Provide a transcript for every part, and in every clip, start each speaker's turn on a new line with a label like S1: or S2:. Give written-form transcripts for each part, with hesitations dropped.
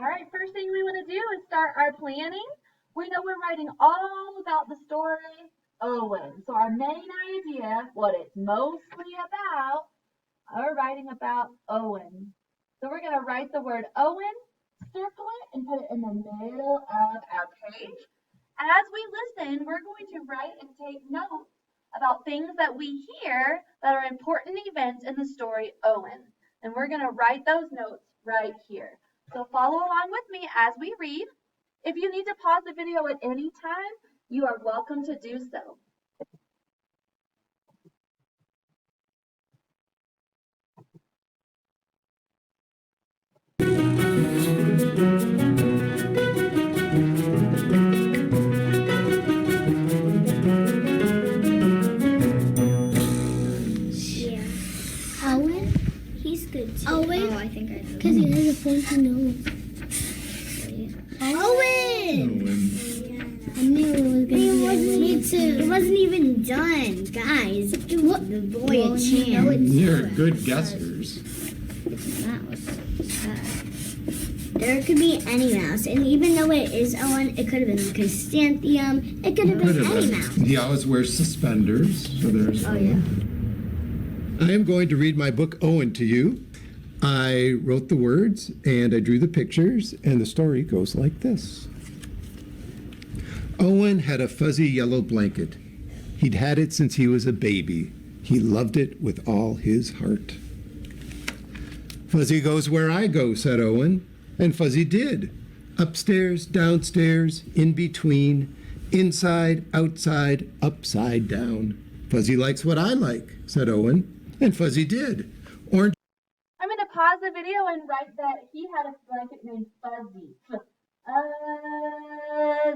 S1: All right, first thing we want to do is start our planning. We know we're writing all about the story Owen. So our main idea, what it's mostly about, we're writing about Owen. So we're going to write the word Owen, circle it, and put it in the middle of our page. As we listen, we're going to write and take notes about things that we hear that are important events in the story Owen. And we're going to write those notes right here. So follow along with me as we read. If you need to pause the video at any time, you are welcome to do so.
S2: Owen? He's good too.
S3: Owen?
S2: Oh, I think I know.
S3: Because he has a pointy nose. Owen! I knew it was going to be Owen. Me too.
S2: It wasn't even done, guys. Give the boy a chance.
S4: You're good guessers.
S2: That was there could be any mouse, and even though it is Owen, it could have been chrysanthemum. It could have been any mouse.
S4: He always wears suspenders, so there's.
S2: Oh yeah.
S4: I am going to read my book Owen to you. I wrote the words and I drew the pictures, and the story goes like this. Owen had a fuzzy yellow blanket. He'd had it since he was a baby. He loved it with all his heart. Fuzzy goes where I go, said Owen, and Fuzzy did. Upstairs, downstairs, in between, inside, outside, upside down. Fuzzy likes what I like, said Owen, and Fuzzy did. Orange.
S1: I'm going to pause the video and write that he had a blanket named Fuzzy.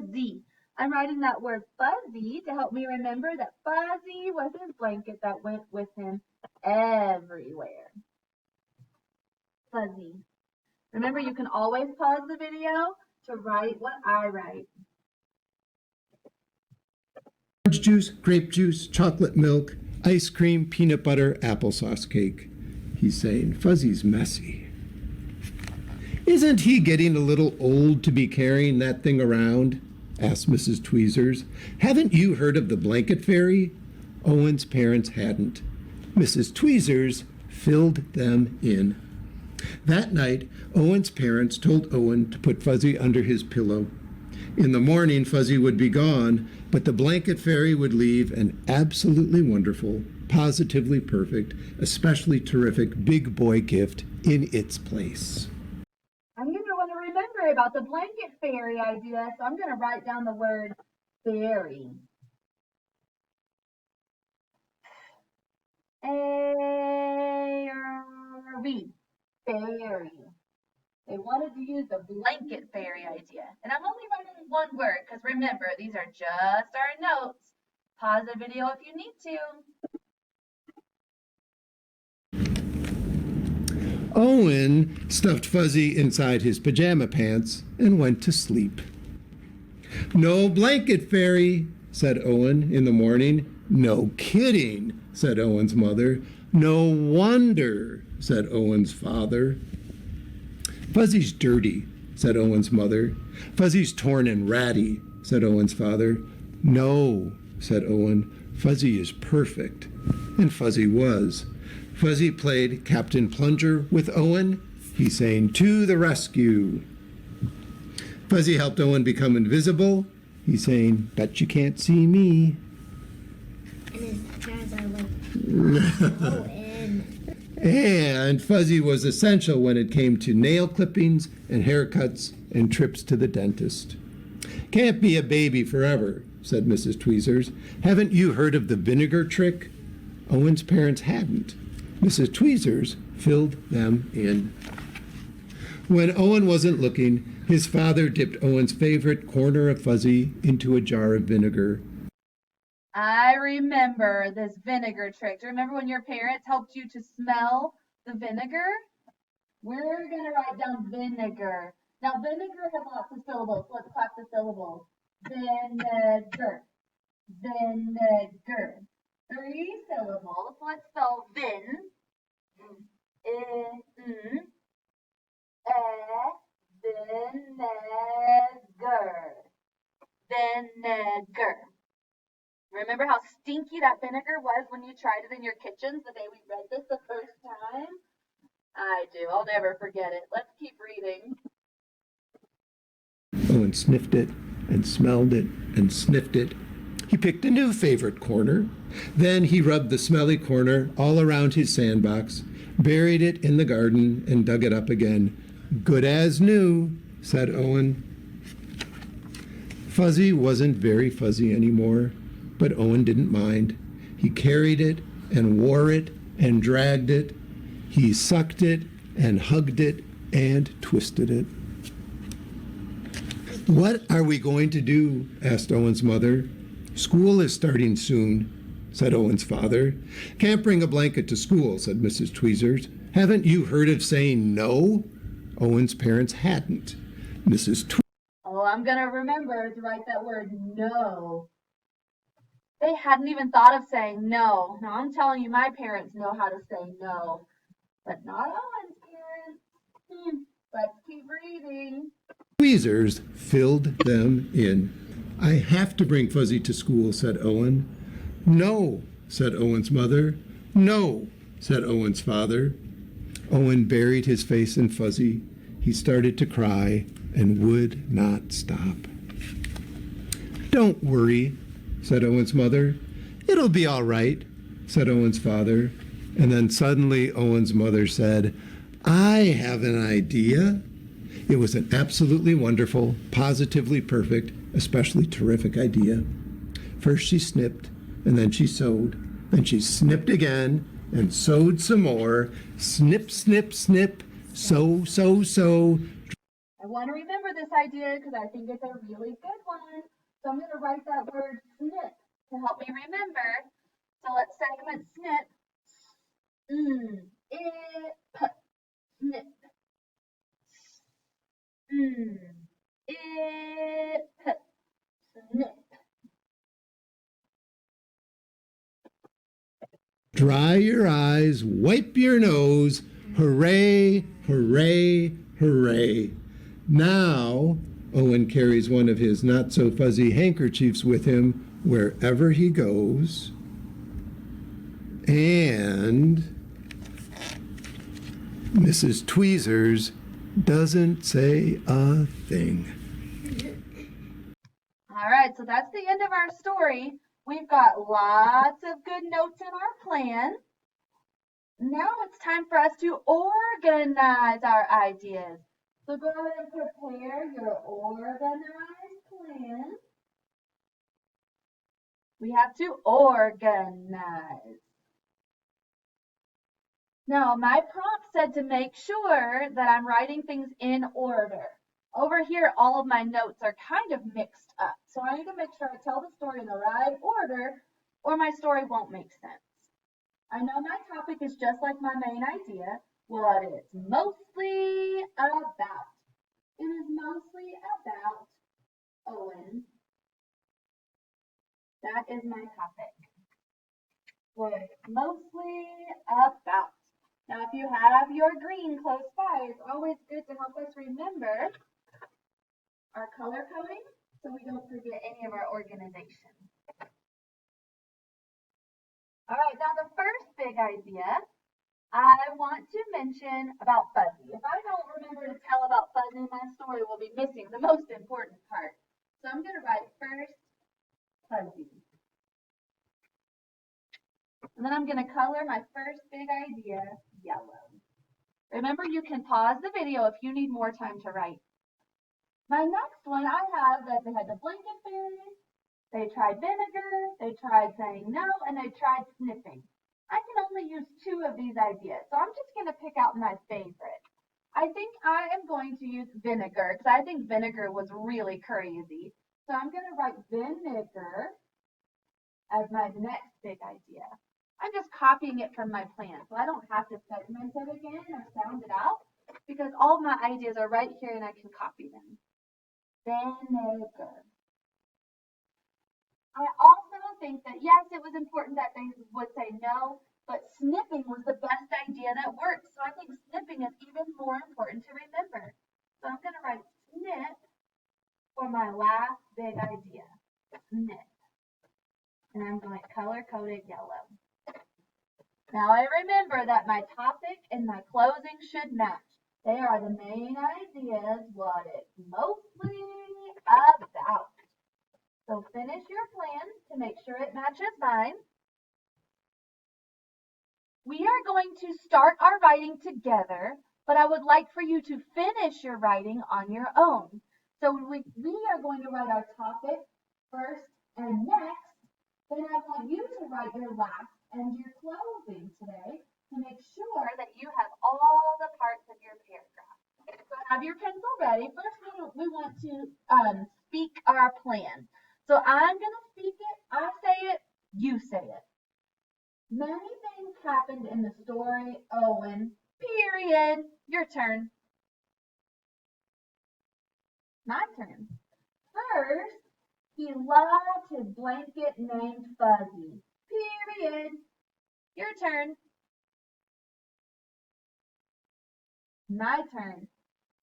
S1: Fuzzy. I'm writing that word fuzzy to help me remember that Fuzzy was his blanket that went with him everywhere. Fuzzy. Remember, you can always pause the video to write what I write.
S4: Orange juice, grape juice, chocolate milk, ice cream, peanut butter, applesauce cake. He's saying, Fuzzy's messy. Isn't he getting a little old to be carrying that thing around? Asked Mrs. Tweezers. Haven't you heard of the blanket fairy? Owen's parents hadn't. Mrs. Tweezers filled them in. That night, Owen's parents told Owen to put Fuzzy under his pillow. In the morning, Fuzzy would be gone, but the blanket fairy would leave an absolutely wonderful, positively perfect, especially terrific big boy gift in its place.
S1: I'm going to want to remember about the blanket fairy idea, so I'm going to write down the word fairy. A-R-V. Fairy. They wanted to use the blanket fairy idea. And I'm only writing one word because remember, these are just our notes. Pause the video if you need
S4: to. Owen stuffed Fuzzy inside his pajama pants and went to sleep. No blanket fairy, said Owen in the morning. No kidding, said Owen's mother. No wonder, said Owen's father. Fuzzy's dirty, said Owen's mother. Fuzzy's torn and ratty, said Owen's father. No, said Owen. Fuzzy is perfect. And Fuzzy was. Fuzzy played Captain Plunger with Owen. He sang to the rescue. Fuzzy helped Owen become invisible. He sang, bet you can't see me.
S2: And his parents are like, Owen.
S4: And Fuzzy was essential when it came to nail clippings and haircuts and trips to the dentist. Can't be a baby forever, said Mrs. Tweezers. Haven't you heard of the vinegar trick? Owen's parents hadn't. Mrs. Tweezers filled them in. When Owen wasn't looking, his father dipped Owen's favorite corner of Fuzzy into a jar of vinegar.
S1: I remember this vinegar trick. Do you remember when your parents helped you to smell the vinegar? We're going to write down vinegar. Now, vinegar has lots of syllables. Let's clap the syllables. Vinegar. Vinegar. 3 syllables. Let's spell vin. In. vinegar. Remember how stinky that vinegar was when you tried it in your kitchens the day we read this the first time? I do. I'll never forget it. Let's keep reading.
S4: Owen sniffed it and smelled it and sniffed it. He picked a new favorite corner. Then he rubbed the smelly corner all around his sandbox, buried it in the garden, and dug it up again. Good as new, said Owen. Fuzzy wasn't very fuzzy anymore, but Owen didn't mind. He carried it and wore it and dragged it. He sucked it and hugged it and twisted it. What are we going to do? Asked Owen's mother. School is starting soon, said Owen's father. Can't bring a blanket to school, said Mrs. Tweezers. Haven't you heard of saying no? Owen's parents hadn't. Mrs.
S1: Oh, I'm going to remember to write that word no. They hadn't even thought of saying no. Now, I'm telling you, my parents know how to say no, but not Owen's parents. Let's keep reading.
S4: Tweezers filled them in. I have to bring Fuzzy to school, said Owen. No, said Owen's mother. No, said Owen's father. Owen buried his face in Fuzzy. He started to cry and would not stop. Don't worry, said Owen's mother. It'll be all right, said Owen's father. And then suddenly Owen's mother said, I have an idea. It was an absolutely wonderful, positively perfect, especially terrific idea. First she snipped, and then she sewed. Then she snipped again and sewed some more. Snip, snip, snip, sew, sew, sew.
S1: I want to remember this idea because I think it's a really good one. So I'm going to write that word snip to help me remember. So let's segment snip. Snip. Snip.
S4: Dry your eyes, wipe your nose. Hooray, hooray, hooray. Now, Owen carries one of his not-so-fuzzy handkerchiefs with him wherever he goes. And Mrs. Tweezers doesn't say a thing.
S1: All right, so that's the end of our story. We've got lots of good notes in our plan. Now it's time for us to organize our ideas. So go ahead and prepare your organized plan. We have to organize. Now, my prompt said to make sure that I'm writing things in order. Over here, all of my notes are kind of mixed up. So I need to make sure I tell the story in the right order or my story won't make sense. I know my topic is just like my main idea, what it's mostly about. It is mostly about Owen. That is my topic. What it's mostly about. Now, if you have your green close by, it's always good to help us remember our color coding so we don't forget any of our organization. All right, now the first big idea I want to mention about Fuzzy. If I don't remember to tell about Fuzzy, my story will be missing the most important part. So I'm going to write first Fuzzy. And then I'm going to color my first big idea yellow. Remember, you can pause the video if you need more time to write. My next one, I have that they had the blanket fairy, they tried vinegar, they tried saying no, and they tried sniffing. I can only use 2 of these ideas, so I'm just going to pick out my favorite. I think I am going to use vinegar because I think vinegar was really crazy. So I'm going to write vinegar as my next big idea. I'm just copying it from my plan, so I don't have to segment it again or sound it out because all of my ideas are right here and I can copy them. Vinegar. I also think that, yes, it was important that they would say no, but snipping was the best idea that worked. So I think snipping is even more important to remember. So I'm going to write snip for my last big idea. snip. And I'm going to color code it yellow. Now I remember that my topic and my closing should match. They are the main ideas, what it's mostly about. So finish your plan to make sure it matches mine. We are going to start our writing together, but I would like for you to finish your writing on your own. So we are going to write our topic first and next. Then I want you to write your last and your closing today to make sure that you have all the parts of your paragraph. So have your pencil ready. First, we want to speak our plan. So I'm going to speak it. I say it. You say it. Many things happened in the story, Owen. Period. Your turn. My turn. First, he loved his blanket named Fuzzy. Period. Your turn. My turn.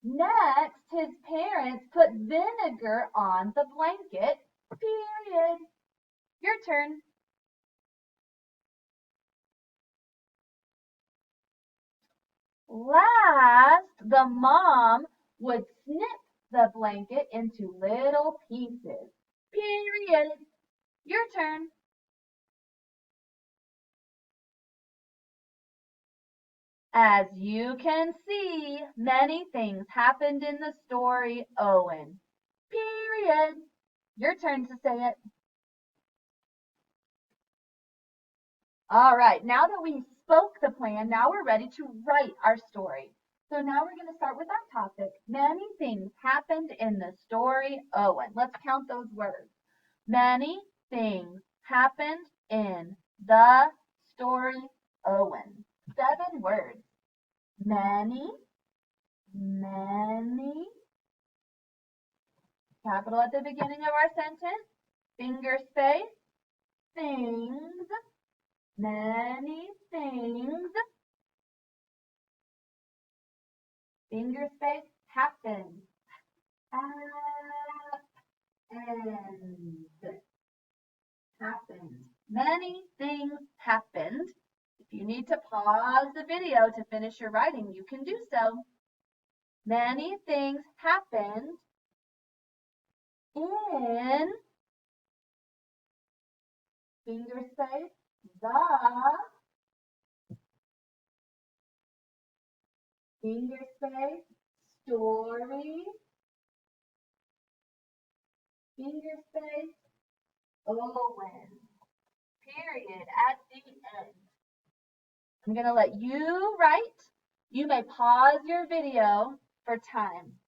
S1: Next, his parents put vinegar on the blanket. Period. Your turn. Last, the mom would snip the blanket into little pieces. Period. Your turn. As you can see, many things happened in the story, Owen. Period. Your turn to say it. All right, now that we spoke the plan, now we're ready to write our story. So now we're going to start with our topic. Many things happened in the story, Owen. Let's count those words. Many things happened in the story, Owen. 7 words. Many, capital at the beginning of our sentence, finger space, things, many things, finger space, happened. Happened. Many things happened. If you need to pause the video to finish your writing, you can do so. Many things happened in finger space, the finger space, story, finger space, Owen. Period at the end. I'm going to let you write. You may pause your video for time.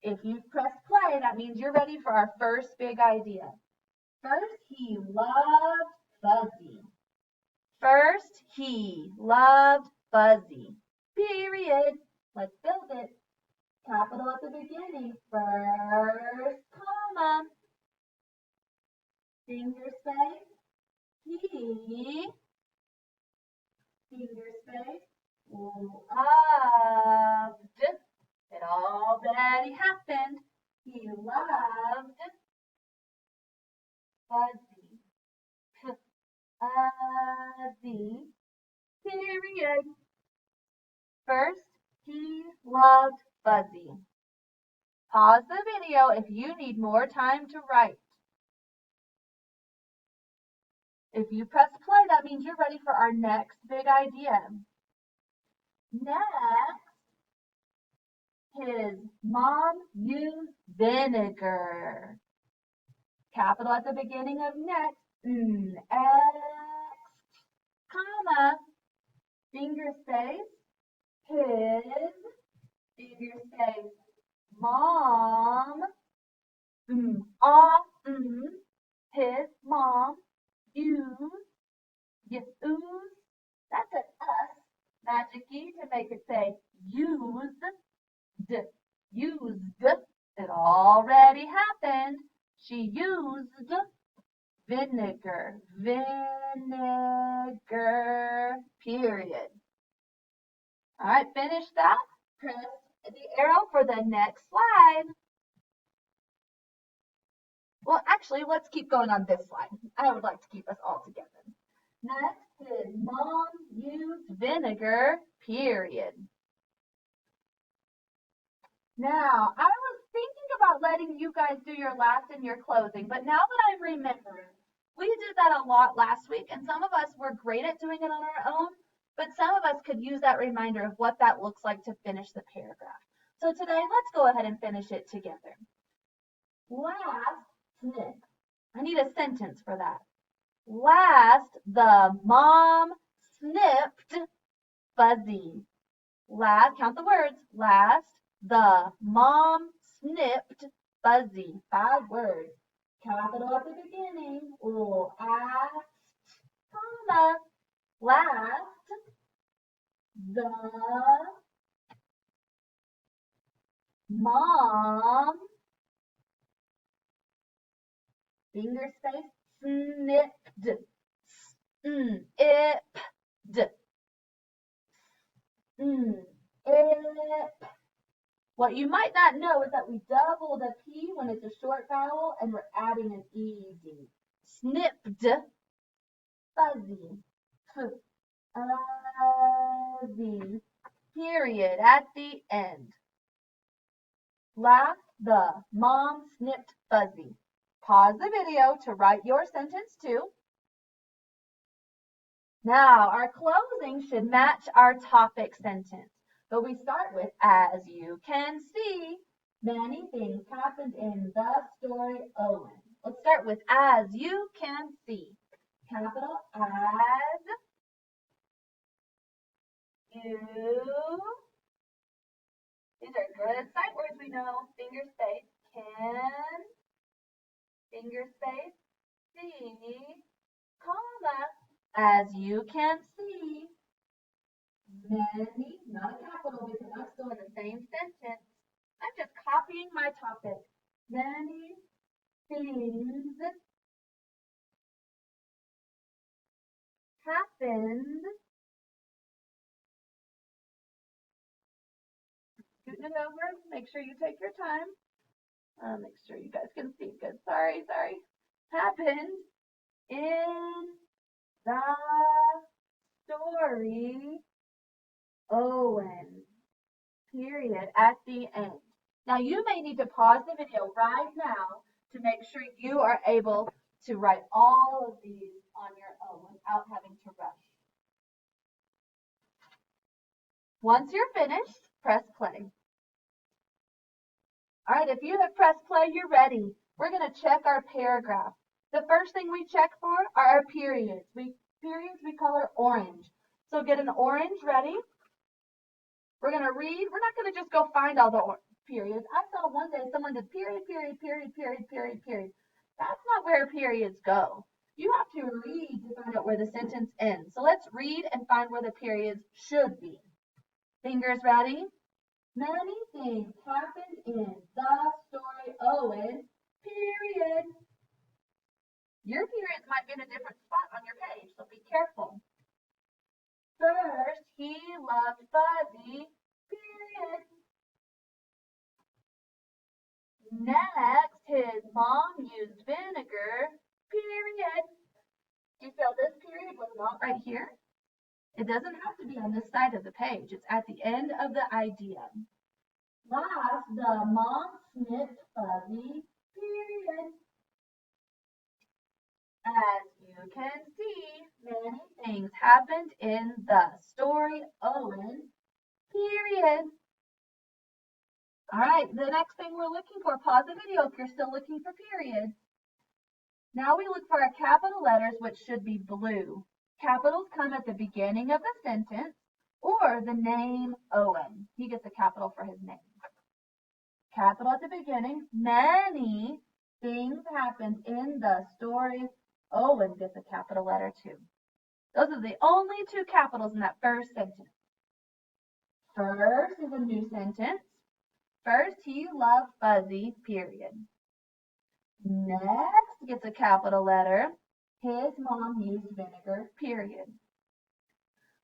S1: If you press play, that means you're ready for our first big idea. First, he loved Fuzzy. First, he loved Fuzzy. Period. Let's build it. Capital at the beginning. First, comma. Finger space. He. Finger space. Loved. It already happened. He loved Fuzzy. Fuzzy. Period. First, he loved Fuzzy. Pause the video if you need more time to write. If you press play, that means you're ready for our next big idea. Next, his mom used vinegar. Capital at the beginning of next. X, comma, finger space, his, finger space, mom, his mom, used, that's an us, magic E to make it say used, it already happened. She used vinegar, period. All right, finish that. Press the arrow for the next slide. Well, actually, let's keep going on this slide. I would like to keep us all together. Next is Mom used vinegar, period. Now, I was thinking about letting you guys do your last and your closing, but now that I'm remembering, we did that a lot last week, and some of us were great at doing it on our own, but some of us could use that reminder of what that looks like to finish the paragraph. So today, let's go ahead and finish it together. Last snip. I need a sentence for that. Last, the mom snipped Fuzzy. Last, count the words. Last, the mom snipped Fuzzy. 5 words. Capital at the beginning. Last, comma. Last, the mom, finger space, snipped. Ipped. Ip. What you might not know is that we double the P when it's a short vowel and we're adding an ED. Snipped, fuzzy, fuzzy, period at the end. Last, the mom snipped Fuzzy. Pause the video to write your sentence too. Now, our closing should match our topic sentence. But we start with, as you can see, many things happened in the story Owen. Let's start with, as you can see. Capital as you. These are good sight words we know. Finger space, can, finger space, see, comma. As you can see, many, not a capital because I'm still in the same sentence. I'm just copying my topic. Many things happened. Scooting it over. Make sure you take your time. Make sure you guys can see good. Sorry. Happened in the story Owen. Period at the end. Now you may need to pause the video right now to make sure you are able to write all of these on your own without having to rush. Once you're finished, press play. All right, if you have pressed play, you're ready. We're going to check our paragraph. The first thing we check for are our periods. Periods we color orange. So get an orange ready. We're going to read. We're not going to just go find all the periods. I saw one day someone did period. That's not where periods go. You have to read to find out where the sentence ends. So let's read and find where the periods should be. Fingers ready? Many things happened in the story Owen, period. Your periods might be in a different spot on your page, so be careful. First, he loved Fuzzy, period. Next, his mom used vinegar, period. Do you feel this period was not right here? It doesn't have to be on this side of the page. It's at the end of the idea. Last, the mom snipped Fuzzy, period. As you can see, many things happened in the story Owen, period. All right, the next thing we're looking for, pause the video if you're still looking for periods. Now we look for our capital letters, which should be blue. Capitals come at the beginning of the sentence or the name Owen. He gets a capital for his name. Capital at the beginning. Many things happened in the story Owen gets a capital letter too. Those are the only 2 capitals in that first sentence. First is a new sentence. First, he loved Fuzzy, period. Next gets a capital letter. His mom used vinegar, period.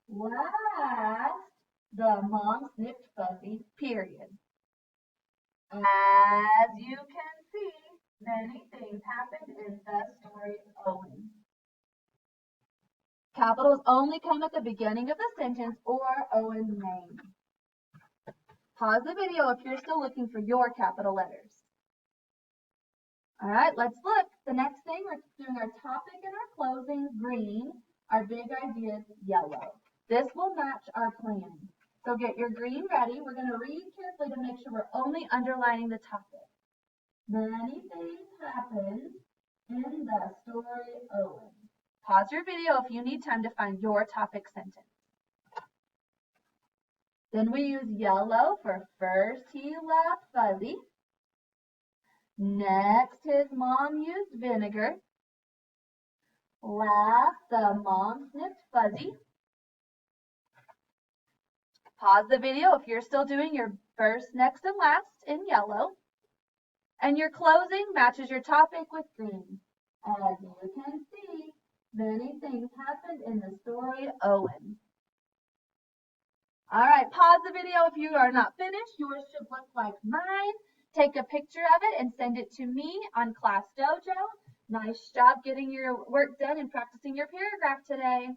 S1: Last, the mom snipped Fuzzy, period. As you can see, Many things happened in the story Owen. Capitals only come at the beginning of the sentence or Owen's name. Pause the video if you're still looking for your capital letters. All right, let's look. The next thing, we're doing our topic and our closing, green. Our big ideas, yellow. This will match our planning. So get your green ready. We're going to read carefully to make sure we're only underlining the topic. Many things happened in the story Owen. Pause your video if you need time to find your topic sentence. Then we use yellow for first he laughed Fuzzy. Next, his mom used vinegar. Last, the mom sniffed Fuzzy. Pause the video if you're still doing your first, next, and last in yellow. And your closing matches your topic with green. As you can see, many things happened in the story Owen. All right, pause the video if you are not finished. Yours should look like mine. Take a picture of it and send it to me on Class Dojo. Nice job getting your work done and practicing your paragraph today.